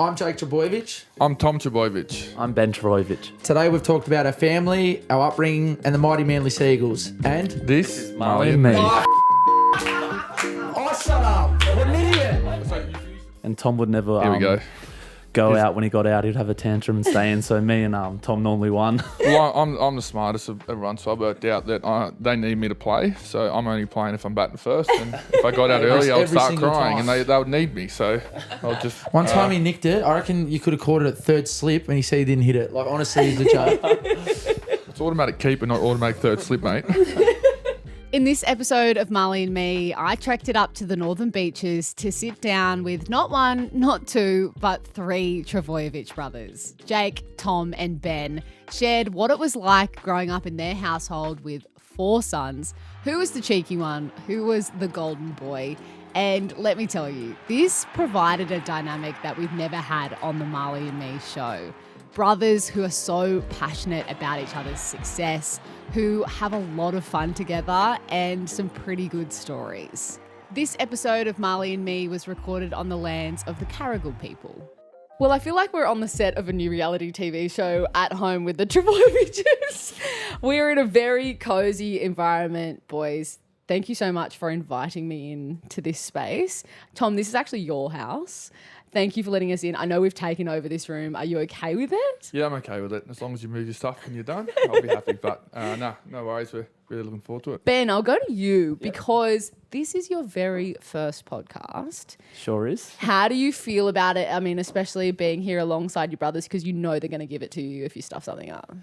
I'm Jake Trbojevic. I'm Tom Trbojevic. I'm Ben Trbojevic. Today we've talked about our family, our upbringing, and the mighty Manly Seagulls. And This is Marlee Me. Oh, shut up! What an idiot! And Tom would never Here we go out. When he got out, he'd have a tantrum and stay in. So me and Tom normally won. Well, I'm the smartest of everyone, so I worked out that they need me to play. So I'm only playing if I'm batting first. And if I got out early, I would start crying, and they would need me. So I'll just. One time he nicked it. I reckon you could have caught it at third slip, and he said he didn't hit it. Like, honestly, he's a joke. It's automatic keeper, not automatic third slip, mate. In this episode of Marlee Me, I trekked it up to the Northern Beaches to sit down with not one, not two, but three Trbojevic brothers. Jake, Tom and Ben shared what it was like growing up in their household with four sons. Who was the cheeky one? Who was the golden boy? And let me tell you, this provided a dynamic that we've never had on the Marlee Me show. Brothers who are so passionate about each other's success, who have a lot of fun together and some pretty good stories. This episode of Marlee and Me was recorded on the lands of the Carrigal people. Well, I feel like we're on the set of a new reality TV show at home with the Trbojevics. We're in a very cozy environment, boys. Thank you so much for inviting me into this space. Tom, this is actually your house. Thank you for letting us in. I know we've taken over this room. Are you okay with it? Yeah, I'm okay with it. As long as you move your stuff and you're done, I'll be happy. But no worries. We're really looking forward to it. Ben, I'll go to you because this is your very first podcast. Sure is. How do you feel about it? I mean, especially being here alongside your brothers because you know they're going to give it to you if you stuff something up.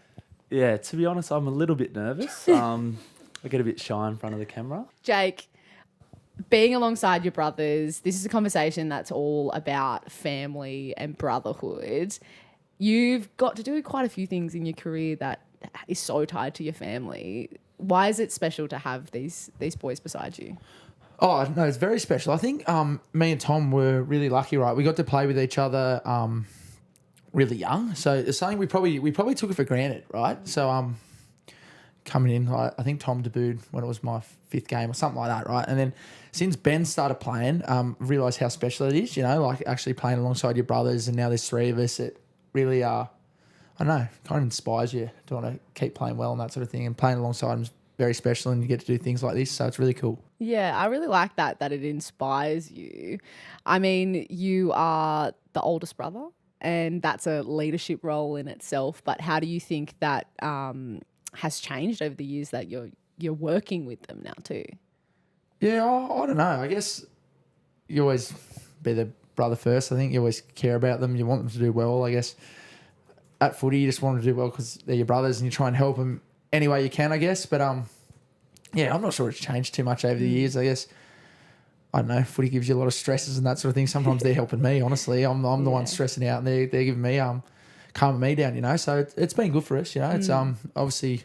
Yeah, to be honest, I'm a little bit nervous. I get a bit shy in front of the camera. Jake, being alongside your brothers, this is a conversation that's all about family and brotherhood. You've got to do quite a few things in your career that is so tied to your family. Why is it special to have these boys beside you? Oh, no, it's very special. I think me and Tom were really lucky, right? We got to play with each other really young. So it's something we probably took it for granted, right? So coming in, I think Tom debuted when it was my fifth game or something like that, right? And then since Ben started playing, realised how special it is, you know, like actually playing alongside your brothers, and now there's three of us. It really, I don't know, kind of inspires you to want to keep playing well and that sort of thing. And playing alongside them is very special, and you get to do things like this, so it's really cool. Yeah, I really like that it inspires you. I mean, you are the oldest brother, and that's a leadership role in itself. But how do you think that has changed over the years that you're working with them now too? Yeah, I don't know. I guess you always be the brother first. I think you always care about them. You want them to do well. I guess at footy, you just want them to do well because they're your brothers, and you try and help them any way you can, I guess. But yeah, I'm not sure it's changed too much over the years. I guess, I don't know, footy gives you a lot of stresses and that sort of thing. Sometimes they're helping me, honestly. I'm the one stressing out, and they're giving me calming me down, you know. So it's been good for us, you know. It's obviously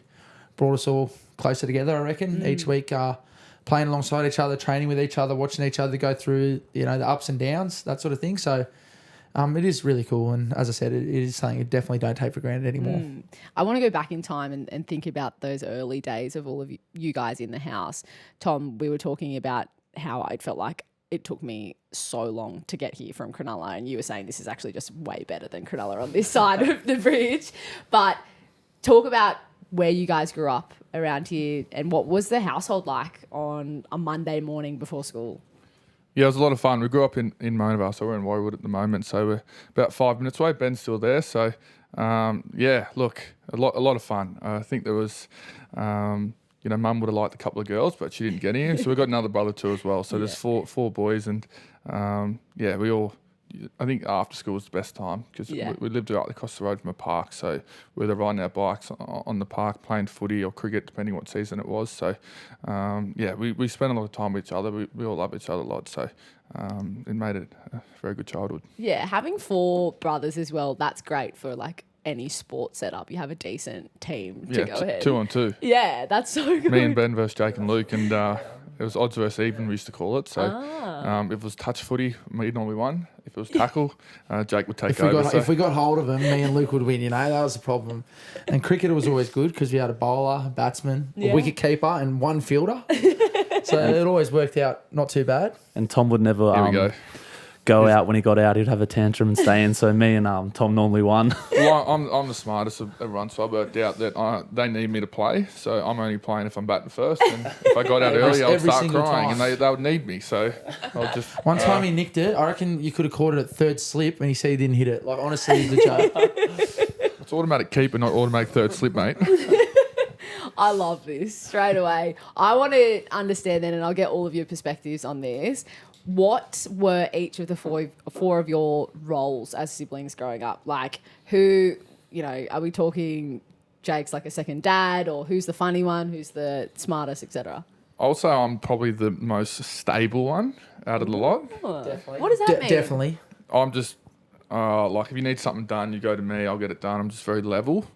brought us all closer together, I reckon. Each week playing alongside each other, training with each other, watching each other go through, you know, the ups and downs, that sort of thing. So it is really cool, and as I said, it is something you definitely don't take for granted anymore. I want to go back in time and think about those early days of all of you guys in the house. Tom, we were talking about how I felt like it took me so long to get here from Cronulla, and you were saying this is actually just way better than Cronulla on this side of the bridge. But talk about where you guys grew up around here, and what was the household like on a Monday morning before school? Yeah, it was a lot of fun. We grew up in Monavale, so we're in Warriewood at the moment. So we're about 5 minutes away. Ben's still there. So, yeah, look, a lot of fun. I think there was, Mum would have liked a couple of girls, but she didn't get any. So we've got another brother too as well. So there's four boys, and, we all, I think after school was the best time because we lived right across the road from a park. So we were riding our bikes on the park, playing footy or cricket, depending what season it was. So, we spent a lot of time with each other. We all love each other a lot. So it made it a very good childhood. Yeah, having four brothers as well, that's great for like any sport setup. You have a decent team to go ahead. 2 on 2. Yeah, that's so good. Me and Ben versus Jake and Luke, and it was odds versus even, we used to call it. So if it was touch footy, me normally won. If it was tackle, Jake would take over. If we got hold of him, me and Luke would win, you know. That was the problem. And cricket was always good because we had a bowler, a batsman, a wicket keeper and one fielder. So it always worked out not too bad. And Tom would never go out. When he got out, he'd have a tantrum and stay in. So me and Tom normally won. Well, I'm the smartest of everyone, so I worked out that they need me to play. So I'm only playing if I'm batting first. And if I got out early, I would every start single crying, time. and they would need me. So I'll just One time he nicked it. I reckon you could have caught it at third slip, and he said he didn't hit it. Like honestly, he's a joke. it's automatic keeper, not automatic third slip, mate. I love this straight away. I want to understand then, and I'll get all of your perspectives on this. What were each of the four of your roles as siblings growing up? Like, who, are we talking Jake's like a second dad, or who's the funny one, who's the smartest, etc.? I'll say I'm probably the most stable one out of the lot. Definitely. What does that mean? Definitely. I'm just like if you need something done, you go to me. I'll get it done. I'm just very level.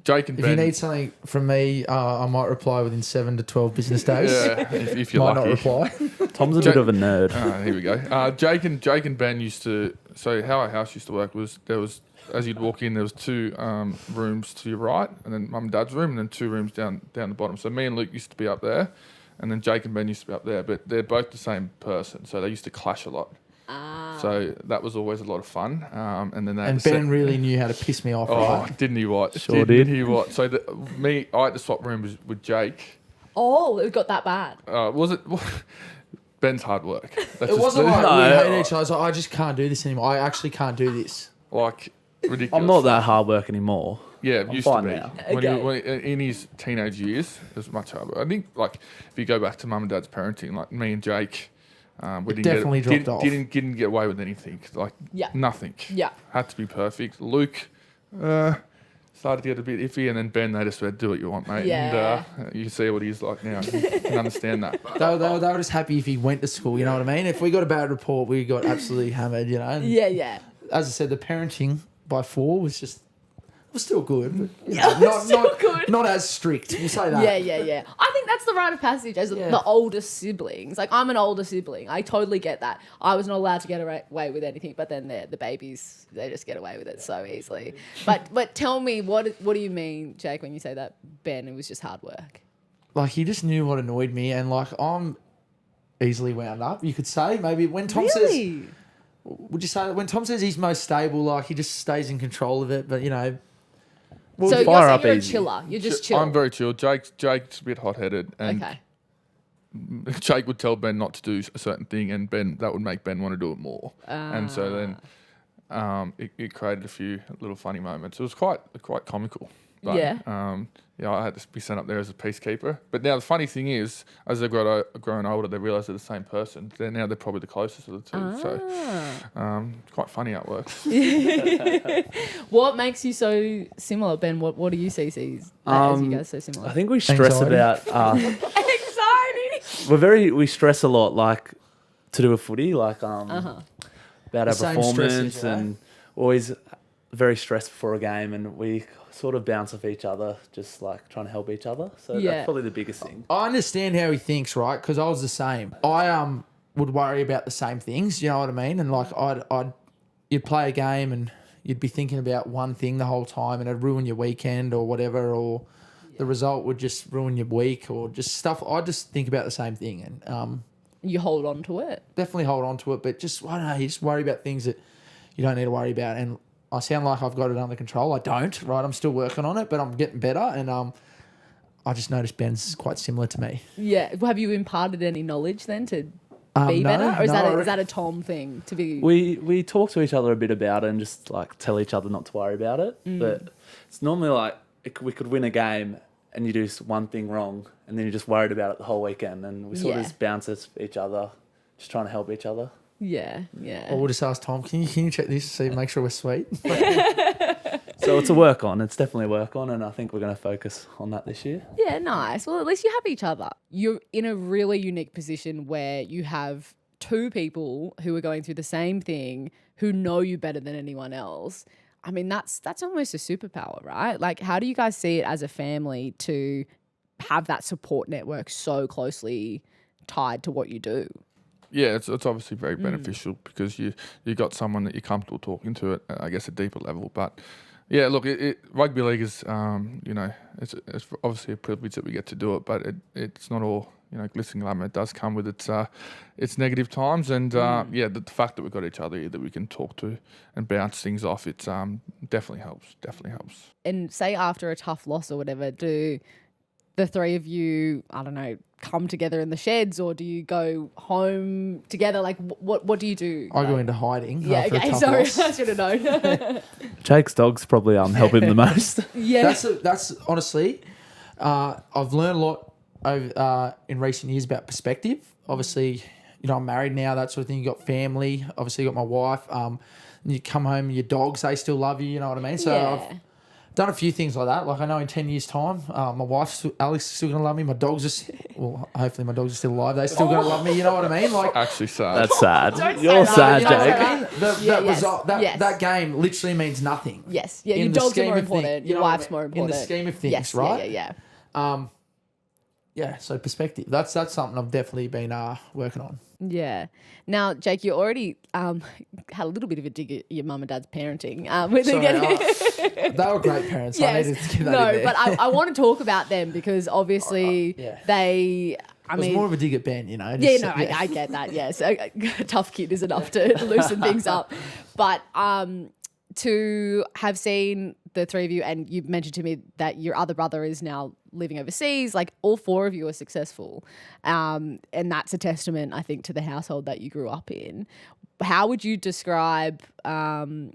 Jake and If Ben. you need something from me, I might reply within 7 to 12 business days. yeah, if you're Might lucky. not reply. Tom's a bit of a nerd. Here we go. Jake and Ben used to. So how our house used to work was there was as you'd walk in there was two rooms to your right, and then Mum and Dad's room, and then two rooms down the bottom. So me and Luke used to be up there, and then Jake and Ben used to be up there. But they're both the same person, so they used to clash a lot. So that was always a lot of fun. And then they had And to Ben really knew how to piss me off. Oh, Right? didn't he what? Sure didn't did. he what? So I had to swap rooms with Jake. Oh, it got that bad. Was it? Ben's hard work. That's It wasn't like No. we hated each other. I was like, I just can't do this anymore. I actually can't do this. like ridiculous. I'm not that hard work anymore. Yeah, it I'm used to fine be. now. When in his teenage years, it was much harder. I think, like, if you go back to Mum and Dad's parenting, like me and Jake, we didn't definitely dropped didn't, off. Didn't get away with anything. Like, Yeah. nothing. Yeah. Had to be perfect. Luke started to get a bit iffy, and then Ben, they just said, "Do what you want, mate." Yeah. And you can see what he's like now. You can understand that. They were just happy if he went to school, you know what I mean? If we got a bad report, we got absolutely hammered, you know? And Yeah. as I said, the parenting by 4 was still good. But, not as strict. We'll say that. Yeah. I think that's the rite of passage as the oldest siblings. Like, I'm an older sibling. I totally get that. I was not allowed to get away with anything, but then the babies, they just get away with it so easily. But tell me, what do you mean, Jake, when you say that, Ben, it was just hard work? Like, he just knew what annoyed me, and, like, I'm easily wound up, you could say. Maybe when Tom says... Really? Would you say that when Tom says he's most stable, like, he just stays in control of it, but, you know... So you're fire saying up you're a easy. chiller. You're just chill. I'm very chill. Jake's a bit hot-headed, and Okay. Jake would tell Ben not to do a certain thing, and that would make Ben want to do it more. And so then it created a few little funny moments. It was quite comical. But, I had to be sent up there as a peacekeeper. But now the funny thing is, as they've grown older, they realise they're the same person. They're probably the closest of the two. So it's quite funny how it works. What makes you so similar, Ben? What do you see as you guys so similar? I think we stress Anxiety. about. Anxiety. We stress a lot, like to do with footy, like about our same stresses, performance, right? and always very stressed before a game, and we sort of bounce off each other, just like trying to help each other. So Yeah. that's probably the biggest thing. I understand how he thinks, right? Because I was the same. I would worry about the same things, you know what I mean? And, like, you'd play a game and you'd be thinking about one thing the whole time, and it'd ruin your weekend or whatever, or the result would just ruin your week or just stuff. I just think about the same thing, and You hold on to it. definitely hold on to it, but just, I don't know, you just worry about things that you don't need to worry about. And I sound like I've got it under control. I don't, right? I'm still working on it, but I'm getting better. And I just noticed Ben's quite similar to me. Yeah. Have you imparted any knowledge then to be No, better, or is no, that a Tom thing to be? We talk to each other a bit about it and just like tell each other not to worry about it. But it's normally like we could win a game and you do one thing wrong, and then you're just worried about it the whole weekend, and we sort of just bounce at each other, just trying to help each other. Yeah. Or we'll just ask Tom, can you check this, see, make sure we're sweet? So it's a work on. It's definitely a work on, and I think we're going to focus on that this year. Yeah, nice. Well, at least you have each other. You're in a really unique position where you have two people who are going through the same thing, who know you better than anyone else. I mean, that's almost a superpower, right? Like, how do you guys see it as a family to have that support network so closely tied to what you do? Yeah, it's obviously very beneficial because you got someone that you're comfortable talking to at, I guess, a deeper level. But yeah, look, rugby league is, it's obviously a privilege that we get to do it, but it's not all glistening glamour does come with its negative times, and the fact that we've got each other here that we can talk to and bounce things off, it definitely helps. And say after a tough loss or whatever, do the three of you, I don't know, come together in the sheds, or do you go home together? Like, what do you do? I go into hiding. Yeah, after a okay, tough sorry, loss. I should have known. Jake's dog's probably help him the most. Yeah. That's honestly, I've learned a lot over in recent years about perspective. Obviously, I'm married now, that sort of thing. You got family. Obviously, you got my wife. And you come home, your dogs, they still love you. You know what I mean? So I've done a few things like that. Like I know in 10 years' time, my wife, Alex, is still going to love me. My dogs hopefully my dogs are still alive. They're still going to love me. You know what I mean? Like, Actually, sad. That's sad. Don't You're say sad, that. Jake. That game literally means nothing. Yes. Yeah, In your the dogs are scheme more of things, important. you Your know what I wife's mean? more important. In the scheme of things, yes, right? Yeah. Yeah, so perspective. That's something I've definitely been working on. Yeah. Now, Jake, you already had a little bit of a dig at your mum and dad's parenting. When Sorry, they they were great parents. Yes. I needed to get that in there. But I want to talk about them because obviously they. It was more of a dig at Ben, I get that. Yes, a tough kid is enough to loosen things up, but to have seen the three of you, and you mentioned to me that your other brother is now living overseas. Like all four of you are successful, and that's a testament, I think, to the household that you grew up in. How would you describe, what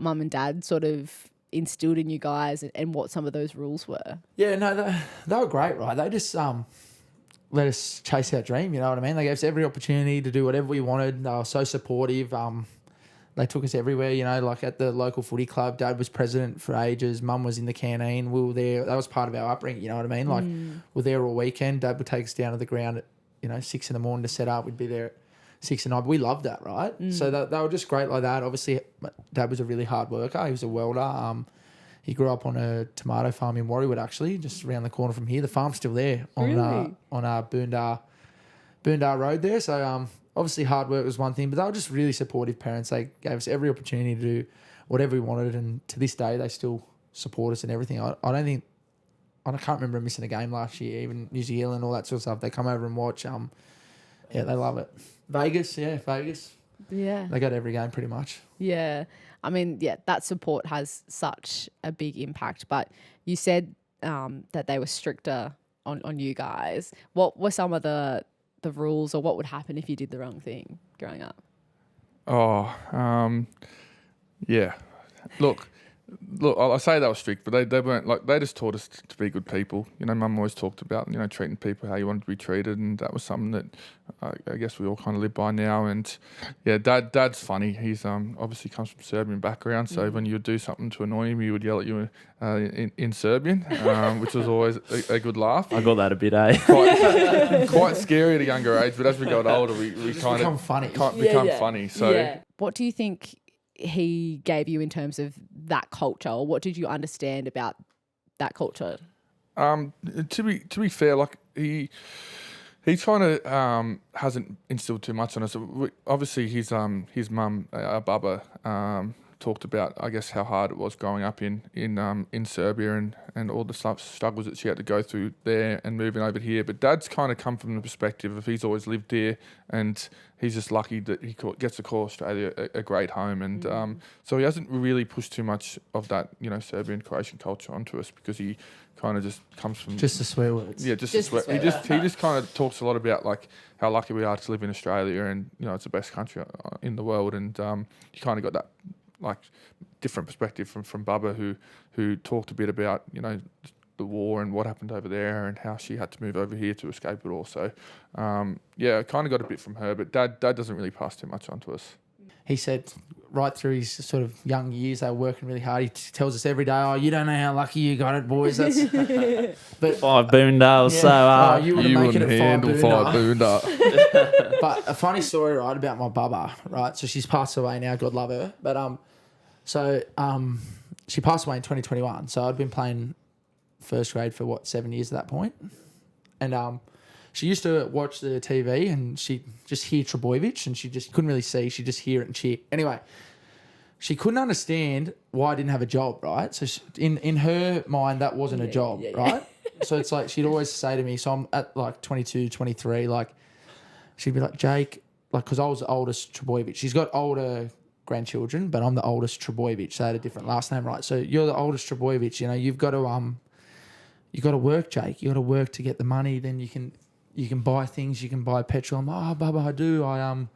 mum and dad sort of instilled in you guys, and what some of those rules were? Yeah, no, they were great, right? They just let us chase our dream, you know what I mean? They gave us every opportunity to do whatever we wanted. They were so supportive. They took us everywhere, like at the local footy club. Dad was president for ages. Mum was in the canteen. We were there. That was part of our upbringing, you know what I mean? Like, we're there all weekend. Dad would take us down to the ground at, 6 a.m. to set up. We'd be there at 6 and 9. We loved that, right? So they were just great like that. Obviously, Dad was a really hard worker. He was a welder. He grew up on a tomato farm in Warriewood, actually, just around the corner from here. The farm's still there on Boondar Road there. So obviously hard work was one thing, but they were just really supportive parents. They gave us every opportunity to do whatever we wanted, and to this day they still support us and everything. I can't remember missing a game last year, even New Zealand, all that sort of stuff. They come over and watch. They love it. Vegas. Yeah. They go to every game pretty much. Yeah. I mean, that support has such a big impact. But you said that they were stricter on you guys. What were some of the rules, or what would happen if you did the wrong thing growing up? Yeah. Look, I say they were strict, but they weren't. Like, they just taught us to be good people. Mum always talked about, treating people how you wanted to be treated, and that was something that I guess we all kind of live by now. And yeah, Dad's funny. He's obviously comes from Serbian background, so when you would do something to annoy him, he would yell at you in Serbian, which was always a good laugh. I got that a bit, eh? Quite scary at a younger age, but as we got older, we kind become of funny. become funny. So What do you think he gave you in terms of that culture, or what did you understand about that culture? To be fair, like he kind of hasn't instilled too much on us. Obviously, his mum, Bubba, talked about, I guess, how hard it was growing up in Serbia and all the struggles that she had to go through there and moving over here. But Dad's kind of come from the perspective of he's always lived here, and he's just lucky that he gets to call Australia a great home. And so he hasn't really pushed too much of that, Serbian Croatian culture onto us, because he kind of just comes from just the swear words. Yeah, just the swear. He just kind of talks a lot about like how lucky we are to live in Australia, and it's the best country in the world. And you kind of got that like different perspective from Bubba, who talked a bit about the war and what happened over there, and how she had to move over here to escape it all. So I kind of got a bit from her, but Dad doesn't really pass too much on to us. He said right through his sort of young years, they were working really hard. He tells us every day, "Oh, you don't know how lucky you got it, boys." That's but 5 boondales, so you wouldn't make it at 5 handle 5 boondar. But a funny story, right, about my bubba, right? So she's passed away now, God love her. But she passed away in 2021. So I'd been playing first grade for 7 years at that point. And she used to watch the TV and she'd just hear Trbojevic, and she just couldn't really see. She'd just hear it and cheer. Anyway, she couldn't understand why I didn't have a job, right? So in her mind, that wasn't a job, right? So it's like she'd always say to me, so I'm at like 22, 23, like she'd be like, Jake, like, because I was the oldest Trbojevic. She's got older grandchildren, but I'm the oldest Trbojevic. So I had a different last name, right? So you're the oldest Trbojevic. You know, you've got to work, Jake. You got to work to get the money. Then you can buy things. You can buy petrol. I'm like, Bubba, I do. I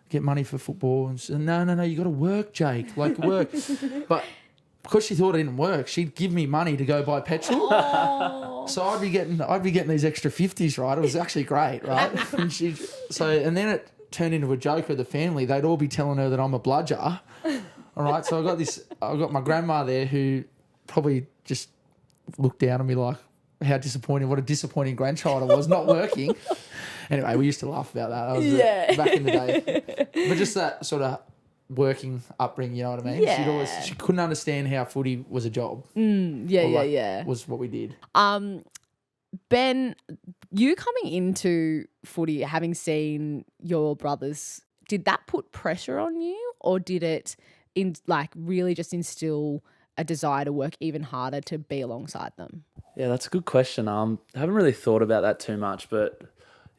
get money for football. And so, no, you got to work, Jake. Like work. But because she thought it didn't work, she'd give me money to go buy petrol. Oh. So I'd be getting these extra 50s, right? It was actually great, right? And then it turned into a joke with the family. They'd all be telling her that I'm a bludger. All right. So I got my grandma there who probably just looked down at me like, what a disappointing grandchild I was, not working. Anyway, we used to laugh about that. That was back in the day. But just that sort of working upbringing, you know what I mean? Yeah. She couldn't understand how footy was a job. Was what we did. Ben, you coming into footy, having seen your brothers, did that put pressure on you, or did it really just instill a desire to work even harder to be alongside them? Yeah, that's a good question. I haven't really thought about that too much, but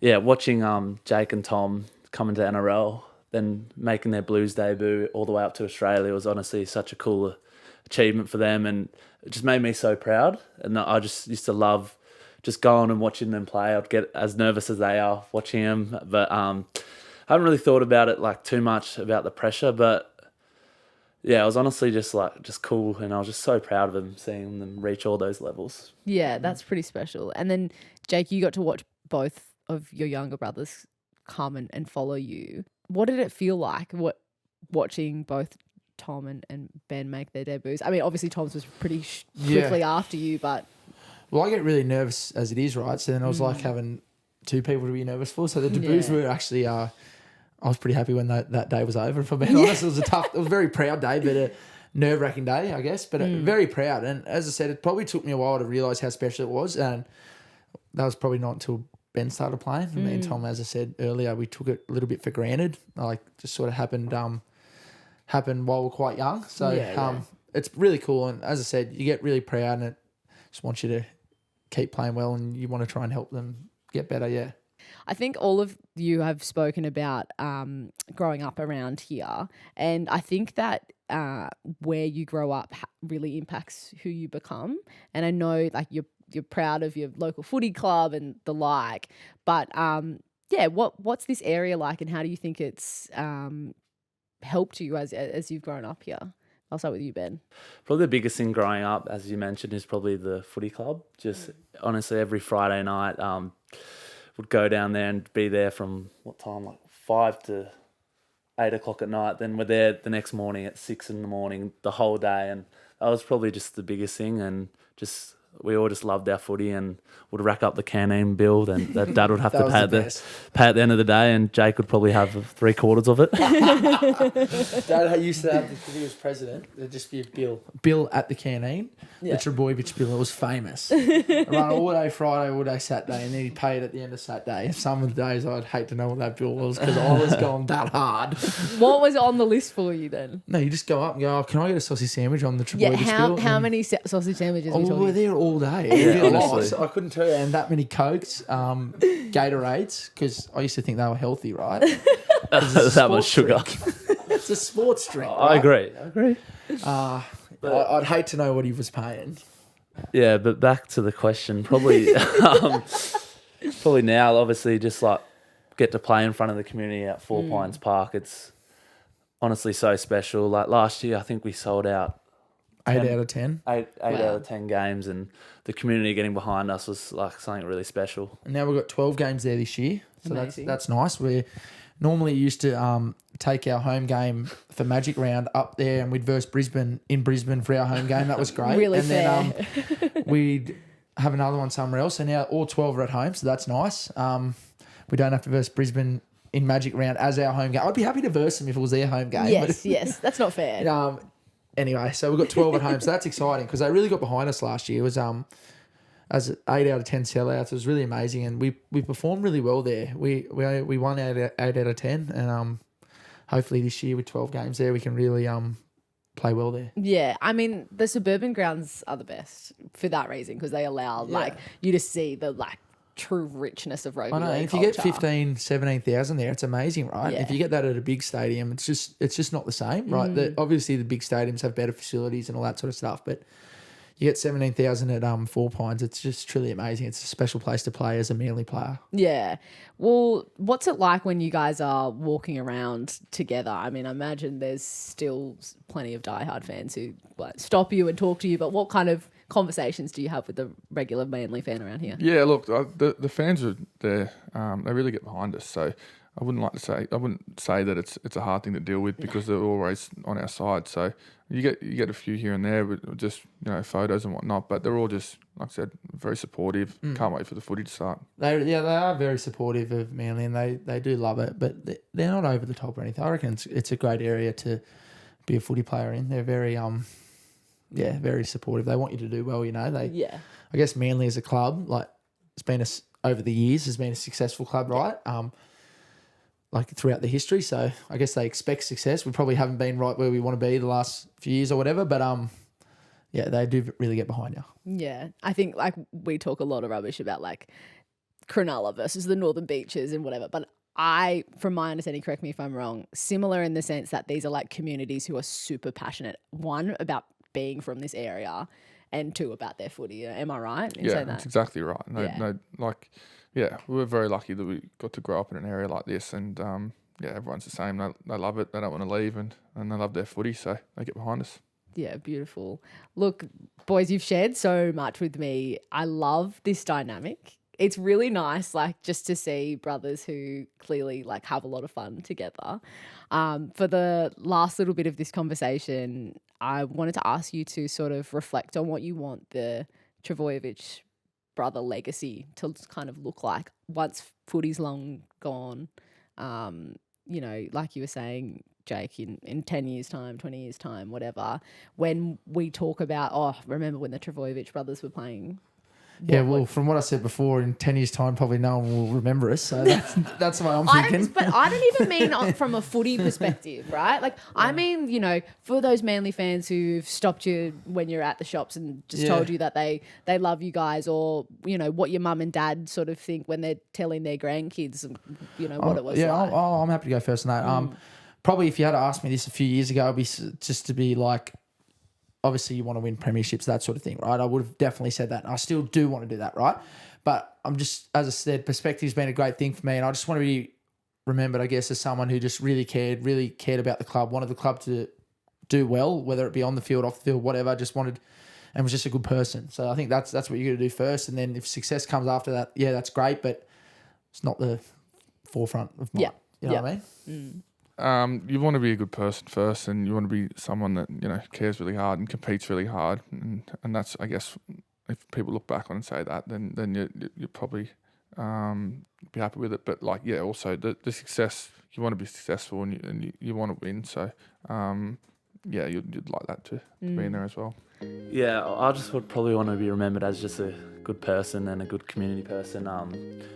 yeah, watching Jake and Tom come into NRL, then making their Blues debut all the way up to Australia was honestly such a cool achievement for them, and it just made me so proud. And I just used to love just going and watching them play. I'd get as nervous as they are watching them, but I haven't really thought about it like too much about the pressure. But yeah, it was honestly just cool, and I was just so proud of them, seeing them reach all those levels. Yeah, that's pretty special. And then Jake, you got to watch both of your younger brothers come and follow you. What did it feel like watching both Tom and Ben make their debuts? I mean, obviously Tom's was pretty quickly after you, but... Well, I get really nervous as it is, right? So then I was like having two people to be nervous for. So the debuts were actually... I was pretty happy when that day was over, if I'm being honest. It was a very proud day, but a nerve-wracking day, I guess. But very proud. And as I said, it probably took me a while to realise how special it was. And that was probably not until Ben started playing. And me and Tom, as I said earlier, we took it a little bit for granted. Like, just sort of happened while we're quite young. So it's really cool. And as I said, you get really proud, and it just wants you to keep playing well, and you want to try and help them get better, I think all of you have spoken about growing up around here, and I think that where you grow up really impacts who you become. And I know like you're proud of your local footy club and the like, but what's this area like, and how do you think it's helped you as you've grown up here? I'll start with you, Ben. Probably the biggest thing growing up, as you mentioned, is probably the footy club. Just honestly, every Friday night, would go down there and be there from what time, like 5 to 8 o'clock at night. Then we're there the next morning at 6 in the morning, the whole day. And that was probably just the biggest thing. And just we all just loved our footy and would rack up the canteen bill, and that Dad would have to pay at the end of the day, and Jake would probably have 3/4 of it. Dad used to have, because he was president, there'd just be a bill at the canteen. The Trbojevic bill. It was famous. I run all day Friday, all day Saturday, and then he'd pay it at the end of Saturday. And some of the days I'd hate to know what that bill was, because I was going that hard. What was on the list for you then? No, you just go up and go, can I get a sausage sandwich on the Trbojevic bill? How many sausage sandwiches are we talking? We're there all day. Honestly. I couldn't tell you. And that many Cokes, Gatorades, because I used to think they were healthy, right? That much sugar. It's a sports drink. Right? I agree. I'd hate to know what he was paying. Yeah, but back to the question, probably probably now, obviously, just like get to play in front of the community at Four Pines Park. It's honestly so special. Like last year, I think we sold out 8 out of 10. 8 out of 10 games, and the community getting behind us was like something really special. And now we've got 12 games there this year, so Amazing. that's nice. We're normally used to take our home game for Magic Round up there, and we'd verse Brisbane in Brisbane for our home game. That was great. Really and fair. Then we'd have another one somewhere else. So now all 12 are at home, so that's nice. We don't have to verse Brisbane in Magic Round as our home game. I'd be happy to verse them if it was their home game. Yes, that's not fair. Anyway, so we've got 12 at home, so that's exciting because they really got behind us last year. It was as 8 out of 10 sellouts. It was really amazing, and we performed really well there. We won 8 out of 10, and hopefully this year with 12 games there, we can really play well there. Yeah, I mean, the suburban grounds are the best for that reason because they allow like you to see the like true richness of rugby I know. league If you get culture. 15,000, 17,000 there, it's amazing, right? Yeah. If you get that at a big stadium, it's just not the same, right? Obviously, the big stadiums have better facilities and all that sort of stuff, but you get 17,000 at 4 Pines. It's just truly amazing. It's a special place to play as a Manly player. Yeah. Well, what's it like when you guys are walking around together? I mean, I imagine there's still plenty of diehard fans who like, stop you and talk to you, but what kind of conversations do you have with the regular Manly fan around here? Yeah, look, the fans are there. They really get behind us. So I wouldn't say that it's a hard thing to deal with because they're always on our side. So you get a few here and there with just photos and whatnot, but they're all just, like I said, very supportive. Can't wait for the footy to start. They are very supportive of Manly and they do love it, but they're not over the top or anything. I reckon it's a great area to be a footy player in. They're very very supportive. They want you to do well. I guess Manly as a club, like it's been over the years has been a successful club, right? Like throughout the history. So I guess they expect success. We probably haven't been right where we want to be the last few years or whatever, but they do really get behind you. Yeah. I think like we talk a lot of rubbish about like Cronulla versus the Northern Beaches and whatever, but from my understanding, correct me if I'm wrong, similar in the sense that these are like communities who are super passionate, one, about being from this area and two, about their footy. Am I right in saying that? That's exactly right. We're very lucky that we got to grow up in an area like this, and everyone's the same. They love it. They don't want to leave, and they love their footy, so they get behind us. Yeah, beautiful. Look, boys, you've shared so much with me. I love this dynamic. It's really nice, like, just to see brothers who clearly, like, have a lot of fun together. For the last little bit of this conversation, I wanted to ask you to sort of reflect on what you want the Trbojevic brother legacy to kind of look like once footy's long gone. Like you were saying, Jake, in 10 years' time, 20 years' time, whatever, when we talk about, remember when the Trbojevic brothers were playing? From what I said before, in 10 years' time, probably no one will remember us. So that's the way I'm thinking. But I don't even mean from a footy perspective, right? Like, I mean, for those Manly fans who've stopped you when you're at the shops and just told you that they love you guys, or, what your mum and dad sort of think when they're telling their grandkids, what it was like. I'm happy to go first on that. Probably if you had asked me this a few years ago, it'd be just to be like, obviously, you want to win premierships, that sort of thing, right? I would have definitely said that. And I still do want to do that, right? But I'm just, as I said, perspective's been a great thing for me. And I just want to be remembered, I guess, as someone who just really cared about the club, wanted the club to do well, whether it be on the field, off the field, whatever, just wanted, and was just a good person. So I think that's what you got to do first. And then if success comes after that, that's great, but it's not the forefront of my, you know what I mean? You want to be a good person first, and you want to be someone that cares really hard and competes really hard, and that's, I guess, if people look back on and say that, then you probably be happy with it. But also the success, you want to be successful and you want to win. So you'd like that to be in there as well. Yeah, I just would probably want to be remembered as just a good person and a good community person.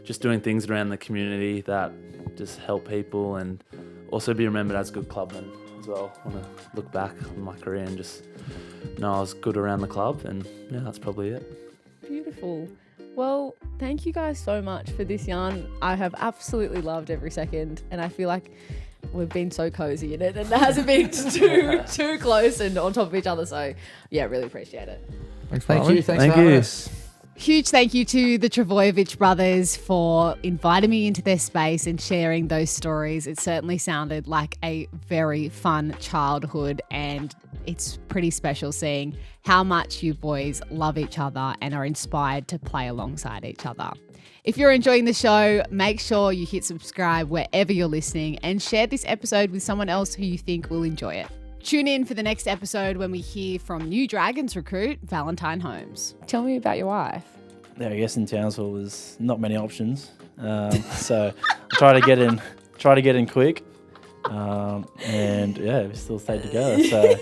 Just doing things around the community that just help people, and also be remembered as a good clubman as well. I want to look back on my career and just know I was good around the club, and that's probably it. Beautiful. Well, thank you guys so much for this yarn. I have absolutely loved every second, and I feel like we've been so cozy in it, and it hasn't been too close and on top of each other. So, really appreciate it. Thanks for having us. Huge thank you to the Trbojevic brothers for inviting me into their space and sharing those stories. It certainly sounded like a very fun childhood, and it's pretty special seeing how much you boys love each other and are inspired to play alongside each other. If you're enjoying the show, make sure you hit subscribe wherever you're listening and share this episode with someone else who you think will enjoy it. Tune in for the next episode when we hear from New Dragons recruit Valentine Holmes. Tell me about your wife. I guess in Townsville there's not many options, so try to get in quick, and we still stayed together. So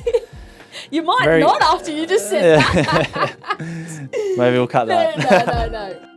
you might not after you just said that. Maybe we'll cut that. No.